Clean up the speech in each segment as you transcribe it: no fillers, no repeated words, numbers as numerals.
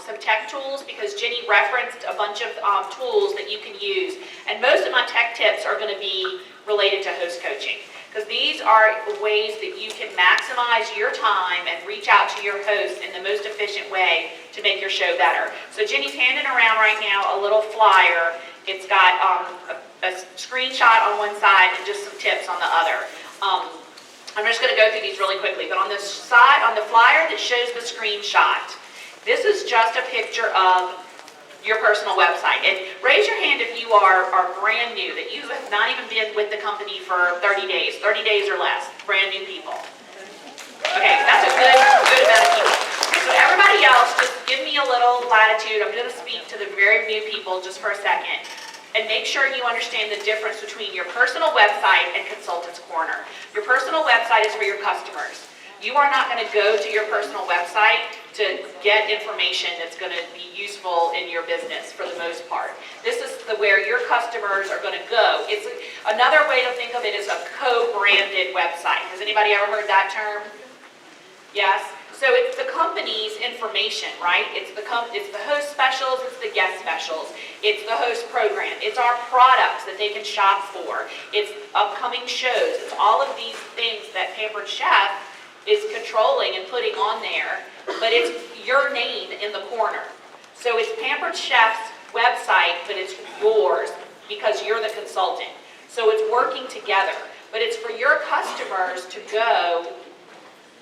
some tech tools because Jenny referenced a bunch of tools that you can use. And most of my tech tips are going to be related to host coaching, because these are ways that you can maximize your time and reach out to your host in the most efficient way to make your show better. So Jenny's handing around right now a little flyer. It's got a screenshot on one side and just some tips on the other. I'm just going to go through these really quickly, but on the side, on the flyer that shows the screenshot, this is just a picture of your personal website. And raise your hand if you are brand new, that you have not even been with the company for 30 days or less, brand new people. Okay, that's a good amount of people. So everybody else, just give me a little latitude. I'm going to speak to the very new people just for a second. And make sure you understand the difference between your personal website and Consultant's Corner. Your personal website is for your customers. You are not going to go to your personal website to get information that's going to be useful in your business for the most part. This is where your customers are going to go. It's another way to think of it is a co-branded website. Has anybody ever heard that term? Yes? So it's the company's information, right? It's the host specials, it's the guest specials, it's the host program, it's our products that they can shop for, it's upcoming shows, it's all of these things that Pampered Chef is controlling and putting on there, but it's your name in the corner. So it's Pampered Chef's website, but it's yours because you're the consultant. So it's working together, but it's for your customers to go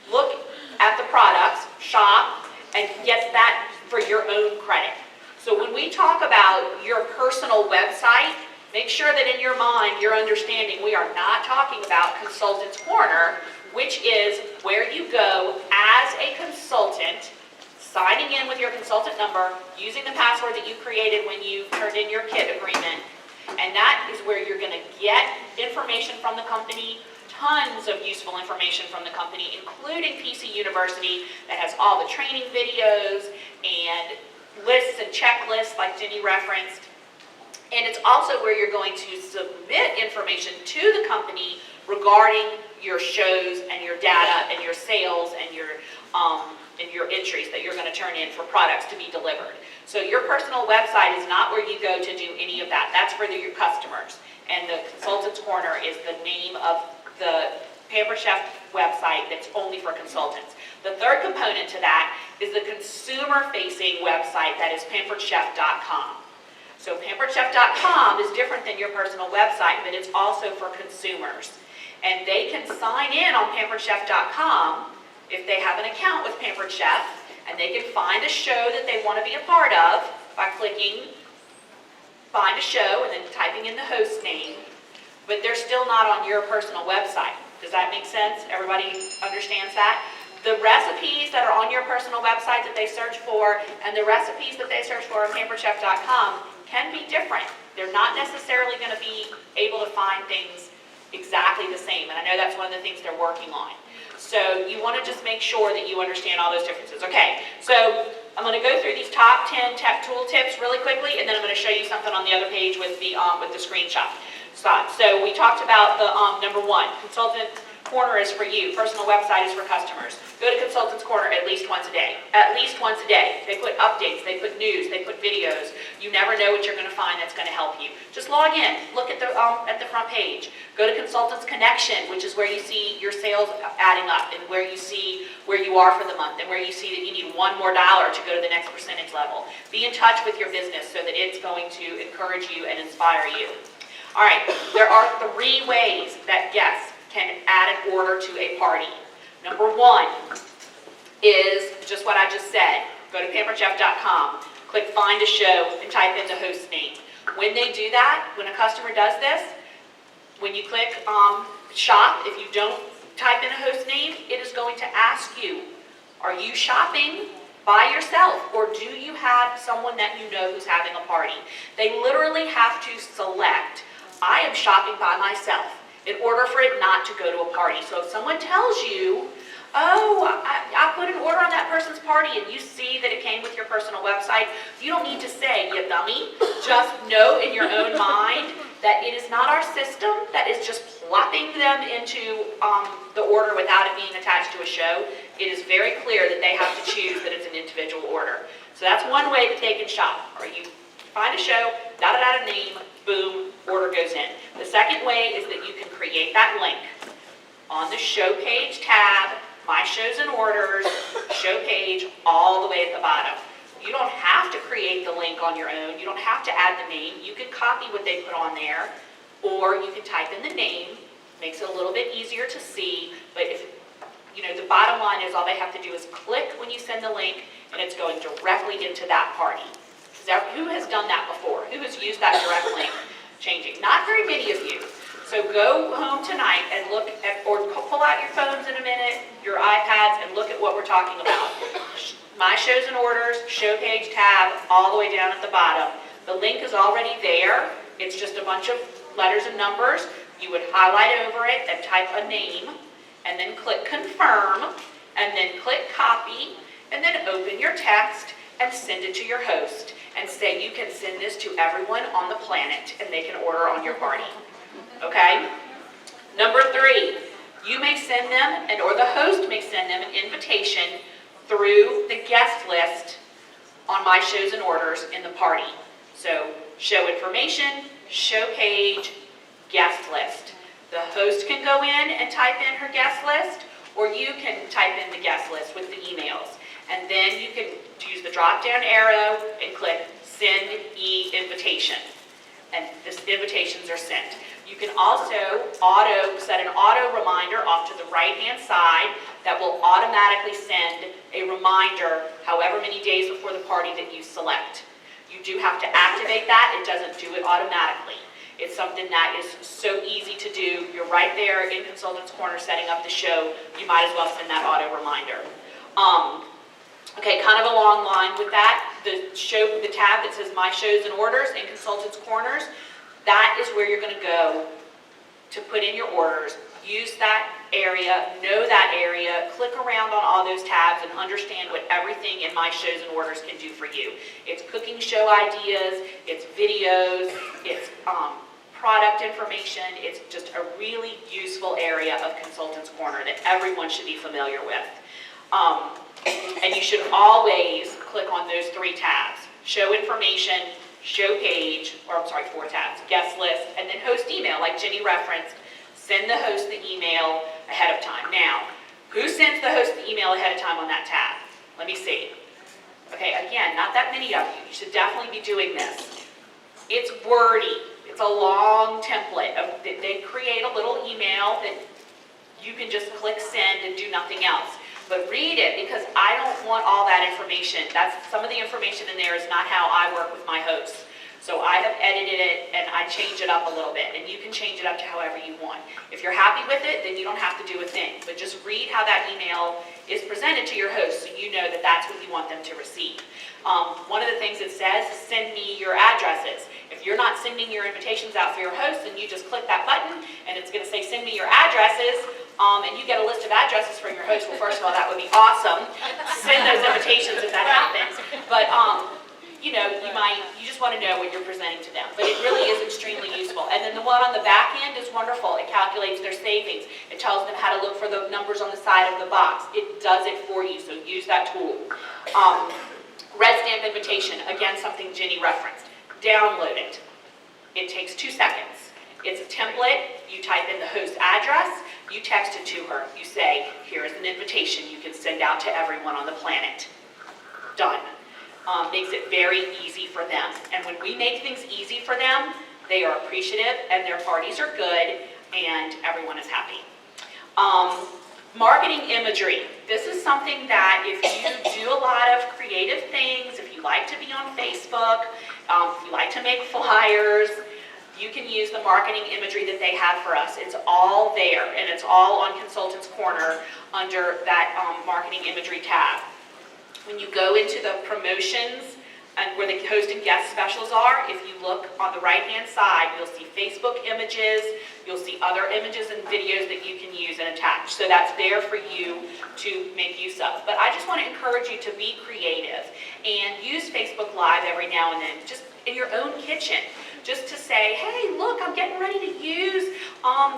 look at the products, shop, and get that for your own credit. So when we talk about your personal website, make sure that in your mind you're understanding we are not talking about Consultant's Corner, which is where you go as a consultant, signing in with your consultant number, using the password that you created when you turned in your kit agreement, and that is where you're going to get information from the company, tons of useful information from the company, including PC University that has all the training videos and lists and checklists like Jenny referenced. And it's also where you're going to submit information to the company regarding your shows and your data and your sales and your entries that you're going to turn in for products to be delivered. So your personal website is not where you go to do any of that. That's for your customers. And the Consultant's Corner is the name of the Pampered Chef website that's only for consultants. The third component to that is the consumer-facing website that is pamperedchef.com. So pamperedchef.com is different than your personal website, but it's also for consumers. And they can sign in on pamperedchef.com if they have an account with Pampered Chef, and they can find a show that they want to be a part of by clicking find a show and then typing in the host name. But they're still not on your personal website. Does that make sense? Everybody understands that? The recipes that are on your personal website that they search for and the recipes that they search for on pamperedchef.com can be different. They're not necessarily going to be able to find things exactly the same, and I know that's one of the things they're working on. So you want to just make sure that you understand all those differences. Okay, so I'm going to go through these top 10 tech tool tips really quickly, and then I'm going to show you something on the other page with the screenshot. So we talked about the number one, Consultant Corner is for you. Personal website is for customers. Go to Consultant's Corner at least once a day. At least once a day. They put updates, they put news, they put videos. You never know what you're going to find that's going to help you. Just log in. Look at the front page. Go to Consultants Connection, which is where you see your sales adding up and where you see where you are for the month and where you see that you need $1 more to go to the next percentage level. Be in touch with your business so that it's going to encourage you and inspire you. All right, there are 3 ways that guests can add an order to a party. Number 1 is just what I just said. Go to pamperedchef.com, click find a show, and type in the host name. When they do that, when a customer does this, when you click shop, if you don't type in a host name, it is going to ask you, are you shopping by yourself, or do you have someone that you know who's having a party? They literally have to select, I am shopping by myself, in order for it not to go to a party. So if someone tells you, oh, I put an order on that person's party, and you see that it came with your personal website, you don't need to say, you dummy. Just know in your own mind that it is not our system that is just plopping them into the order without it being attached to a show. It is very clear that they have to choose that it's an individual order. So that's one way that they can shop. Or you find a show, da-da-da name, boom, order goes in. The second way is that you can create that link on the show page tab, My Shows and Orders, show page, all the way at the bottom. You don't have to create the link on your own. You don't have to add the name. You can copy what they put on there, or you can type in the name. Makes it a little bit easier to see, but if, the bottom line is all they have to do is click when you send the link, and it's going directly into that party. Who has done that before? Who has used that direct link changing? Not very many of you. So go home tonight and look at, or pull out your phones in a minute, your iPads, and look at what we're talking about. My Shows and Orders, show page tab, all the way down at the bottom. The link is already there. It's just a bunch of letters and numbers. You would highlight over it and type a name, and then click confirm, and then click copy, and then open your text and send it to your host and say you can send this to everyone on the planet and they can order on your party. Okay? Number 3, you may send them, or the host may send them an invitation through the guest list on My Shows and Orders in the party. So show information, show page, guest list. The host can go in and type in her guest list, or you can type in the guest list with the emails. And then you can use the drop-down arrow and click Send E-Invitation. And the invitations are sent. You can also set an auto reminder off to the right-hand side that will automatically send a reminder however many days before the party that you select. You do have to activate that. It doesn't do it automatically. It's something that is so easy to do. You're right there in Consultants Corner setting up the show. You might as well send that auto reminder. Okay, kind of a long line with that. The tab that says My Shows and Orders and Consultants Corners, that is where you're going to go to put in your orders. Use that area, know that area, click around on all those tabs and understand what everything in My Shows and Orders can do for you. It's cooking show ideas, it's videos, it's product information. It's just a really useful area of Consultants Corner that everyone should be familiar with. And you should always click on those 3 tabs. Show information, show page, 4 tabs, guest list, and then host email, like Jenny referenced. Send the host the email ahead of time. Now, who sends the host the email ahead of time on that tab? Let me see. Okay, again, not that many of you. You should definitely be doing this. It's wordy. It's a long template. They create a little email that you can just click send and do nothing else. But read it, because I don't want all that information. Some of the information in there is not how I work with my hosts. So I have edited it and I change it up a little bit, and you can change it up to however you want. If you're happy with it, then you don't have to do a thing, but just read how that email is presented to your host so you know that that's what you want them to receive. One of the things it says is send me your addresses. If you're not sending your invitations out for your host, then you just click that button and it's going to say send me your addresses, and you get a list of addresses from your host. Well, first of all, that would be awesome. Send those invitations if that happens. But you just want to know what you're presenting to them. But it really is extremely useful. And then the one on the back end is wonderful. It calculates their savings. It tells them how to look for the numbers on the side of the box. It does it for you, so use that tool. Red stamp invitation, again, something Jenny referenced. Download it. It takes 2 seconds. It's a template. You type in the host address. You text it to her. You say, here is an invitation you can send out to everyone on the planet. Done. Makes it very easy for them. And when we make things easy for them, they are appreciative and their parties are good and everyone is happy. Marketing imagery. This is something that if you do a lot of creative things, if you like to be on Facebook, if you like to make flyers, you can use the marketing imagery that they have for us. It's all there, and it's all on Consultants Corner under that marketing imagery tab. When you go into the promotions and where the host and guest specials are, if you look on the right-hand side, you'll see Facebook images, you'll see other images and videos that you can use and attach. So that's there for you to make use of. But I just want to encourage you to be creative and use Facebook Live every now and then, just in your own kitchen, just to say, hey, look, I'm getting ready to use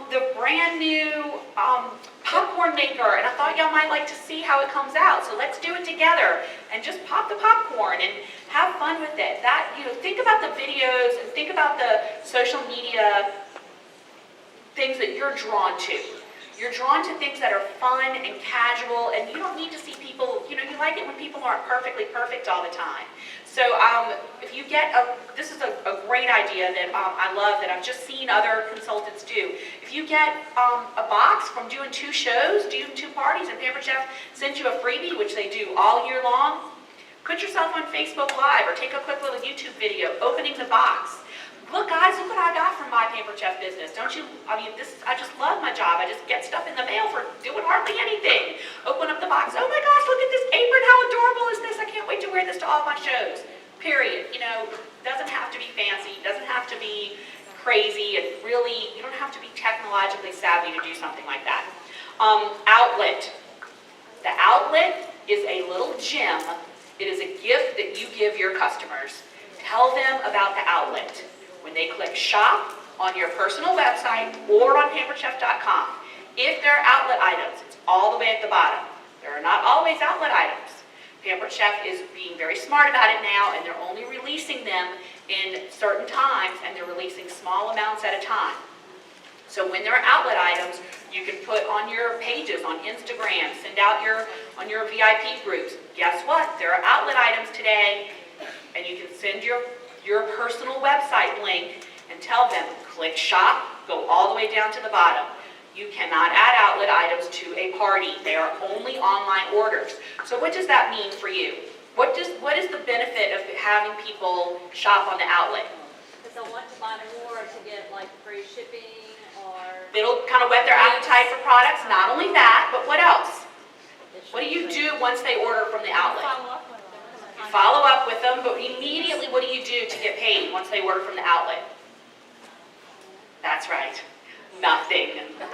the brand new popcorn maker, and I thought y'all might like to see how it comes out, so let's do it together and just pop the popcorn and have fun with it. That, think about the videos and think about the social media things that you're drawn to. You're drawn to things that are fun and casual, and you don't need to see people, you like it when people aren't perfectly perfect all the time. So if you get this is a great idea that I love, that I've just seen other consultants do. If you get a box from doing 2 shows, doing 2 parties, and Pampered Chef sends you a freebie, which they do all year long, put yourself on Facebook Live or take a quick little YouTube video opening the box. Look, guys, look what I got from my Pampered Chef business. Don't you? I just love my job. I just get stuff in the mail for doing hardly anything. Open up the box. Oh my gosh, look at this apron. How adorable is this? I can't wait to wear this to all my shows. Period. Doesn't have to be fancy. Doesn't have to be crazy. And really, you don't have to be technologically savvy to do something like that. Outlet. The outlet is a little gem. It is a gift that you give your customers. Tell them about the outlet. When they click shop on your personal website or on pamperedchef.com, if there are outlet items, it's all the way at the bottom. There are not always outlet items. Pampered Chef is being very smart about it now, and they're only releasing them in certain times, and they're releasing small amounts at a time. So when there are outlet items, you can put on your pages on Instagram, send out on your VIP groups. Guess what? There are outlet items today, and you can send your personal website link and tell them, click shop, go all the way down to the bottom. You cannot add outlet items to a party. They are only online orders. So what does that mean for you? What is the benefit of having people shop on the outlet? Because they'll want to buy more to get like free shipping, or it'll kind of whet their appetite for products. Not only that, but what else? What do you do once they order from the outlet? Follow up with them, but immediately what do you do to get paid once they order from the outlet? That's right. Nothing. I'm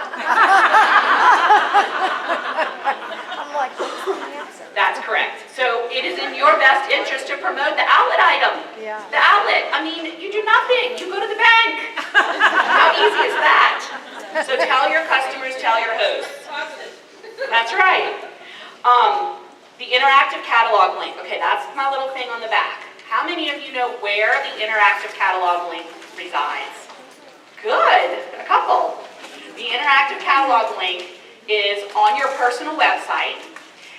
like, what's the answer? That's correct. So it is in your best interest to promote the outlet item. Yeah. The outlet, you do nothing. You go to the bank. How easy is that? So tell your customers, tell your hosts. That's right. The interactive catalog link. Okay, that's my little thing on the back. How many of you know where the interactive catalog link resides? Good, a couple. The interactive catalog link is on your personal website,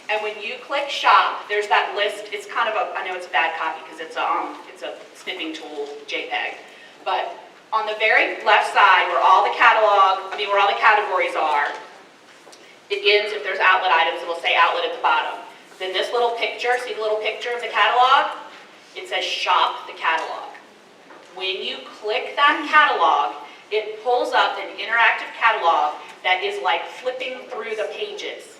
and when you click shop, there's that list. It's kind of I know it's a bad copy because it's a snipping tool JPEG, but on the very left side where all the where all the categories are, it ends, if there's outlet items, it will say outlet at the bottom. Then this little picture, see the little picture of the catalog? It says shop the catalog. When you click that catalog, it pulls up an interactive catalog that is like flipping through the pages.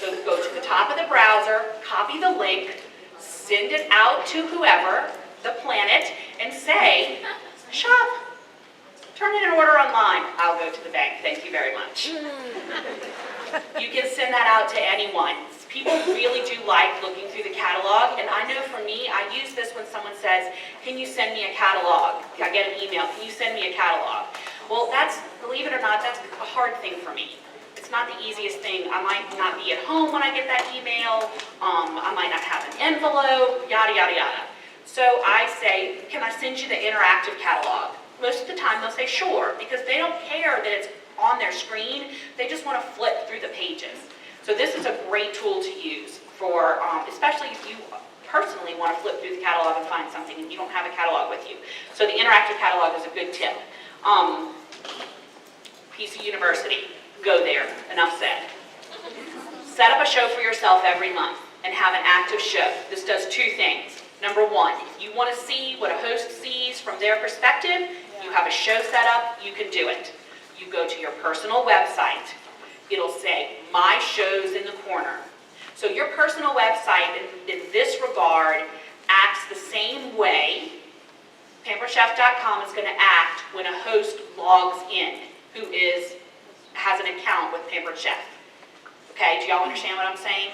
So go to the top of the browser, copy the link, send it out to whoever, the planet, and say, shop. Turn in an order online. I'll go to the bank. Thank you very much. You can send that out to anyone. People really do like looking through the catalog, and I know for me, I use this when someone says, can you send me a catalog? I get an email, can you send me a catalog? Well, believe it or not, that's a hard thing for me. It's not the easiest thing. I might not be at home when I get that email. I might not have an envelope, yada, yada, yada. So I say, can I send you the interactive catalog? Most of the time they'll say sure, because they don't care that it's on their screen. They just want to flip through the pages. So this is a great tool to use for, especially if you personally want to flip through the catalog and find something and you don't have a catalog with you. So the interactive catalog is a good tip. PC University, go there, enough said. Set up a show for yourself every month and have an active show. This does 2 things. Number 1, if you want to see what a host sees from their perspective, you have a show set up, you can do it. You go to your personal website. It'll say, my show's in the corner. So your personal website, in this regard, acts the same way pamperedchef.com is going to act when a host logs in who has an account with Pampered Chef. Okay, do y'all understand what I'm saying?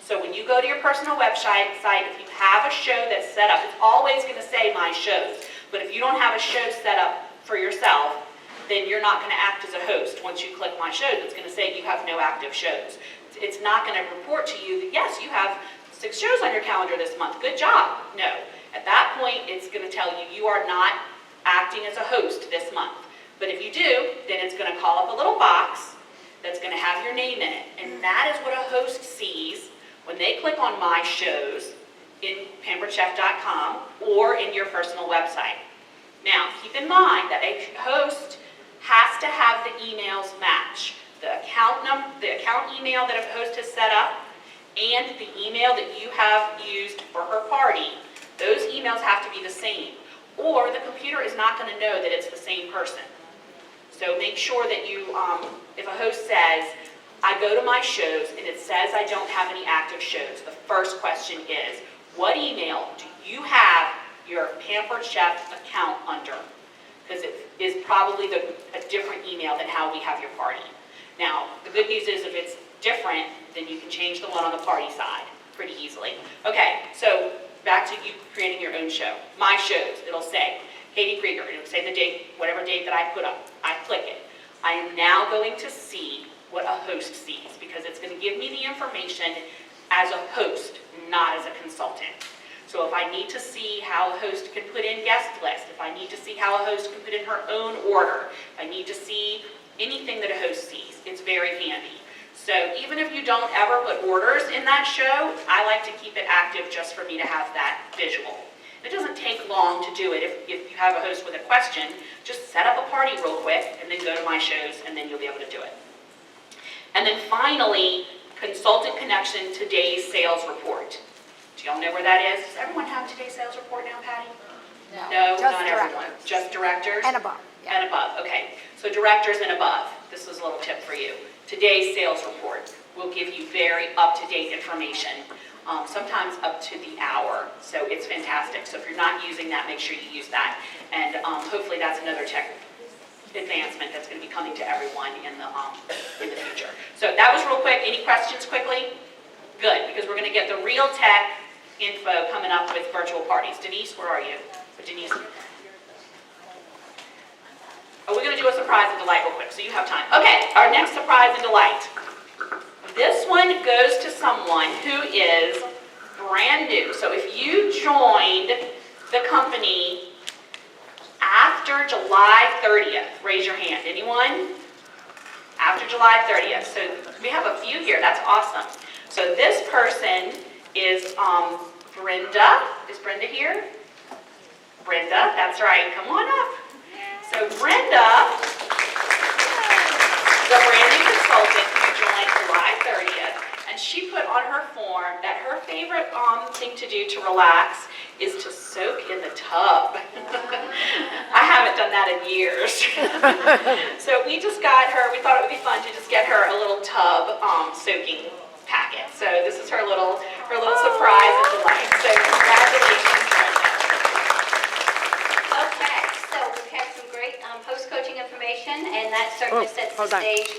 So when you go to your personal website, if you have a show that's set up, it's always going to say my shows. But if you don't have a show set up for yourself, then you're not going to act as a host. Once you click My Shows, it's going to say you have no active shows. It's not going to report to you that, yes, you have 6 shows on your calendar this month. Good job. No. At that point, it's going to tell you you are not acting as a host this month. But if you do, then it's going to call up a little box that's going to have your name in it. And that is what a host sees when they click on My Shows in pamperedchef.com or in your personal website. Now, keep in mind that a host has to have the emails match. The account email that a host has set up and the email that you have used for her party, those emails have to be the same, or the computer is not going to know that it's the same person. So make sure that you, if a host says, I go to My Shows and it says I don't have any active shows, the first question is, what email do you have your Pampered Chef account under? Because it is probably a different email than how we have your party. Now, the good news is if it's different, then you can change the one on the party side pretty easily. Okay, so back to you creating your own show. My Shows, it'll say, Kadee Krieger, it'll say the date, whatever date that I put up. I click it. I am now going to see what a host sees because it's going to give me the information as a host, not as a consultant. So if I need to see how a host can put in guest lists, if I need to see how a host can put in her own order, if I need to see anything that a host sees, it's very handy. So even if you don't ever put orders in that show, I like to keep it active just for me to have that visual. It doesn't take long to do it. If you have a host with a question, just set up a party real quick and then go to My Shows and then you'll be able to do it. And then finally, Consultant Connection Today's Sales Report. Do y'all know where that is? Does everyone have today's sales report now, Patty? No, Just not everyone. directors. Just directors? And above. Yeah. And above, okay. So directors and above, this is a little tip for you. Today's sales report will give you very up-to-date information, sometimes up to the hour. So it's fantastic. So if you're not using that, make sure you use that. And hopefully that's another tech advancement that's going to be coming to everyone in the future. So that was real quick. Any questions quickly? Good, because we're going to get the real tech info coming up with virtual parties. Denise, where are you? Denise. Oh, we're going to do a surprise and delight real quick, so you have time. Okay, our next surprise and delight. This one goes to someone who is brand new. So if you joined the company after July 30th, raise your hand. Anyone? After July 30th. So we have a few here. That's awesome. So this person is Brenda. Is Brenda here? Brenda, that's right. Come on up. So Brenda, the branding consultant who joined July 30th, and she put on her form that her favorite thing to do to relax is to soak in the tub. I haven't done that in years. So we just got her, we thought it would be fun to just get her a little tub soaking packet. So this is her little surprise and delight. So congratulations, Brenda. Okay, so we've had some great post-coaching information, and that certainly sets the stage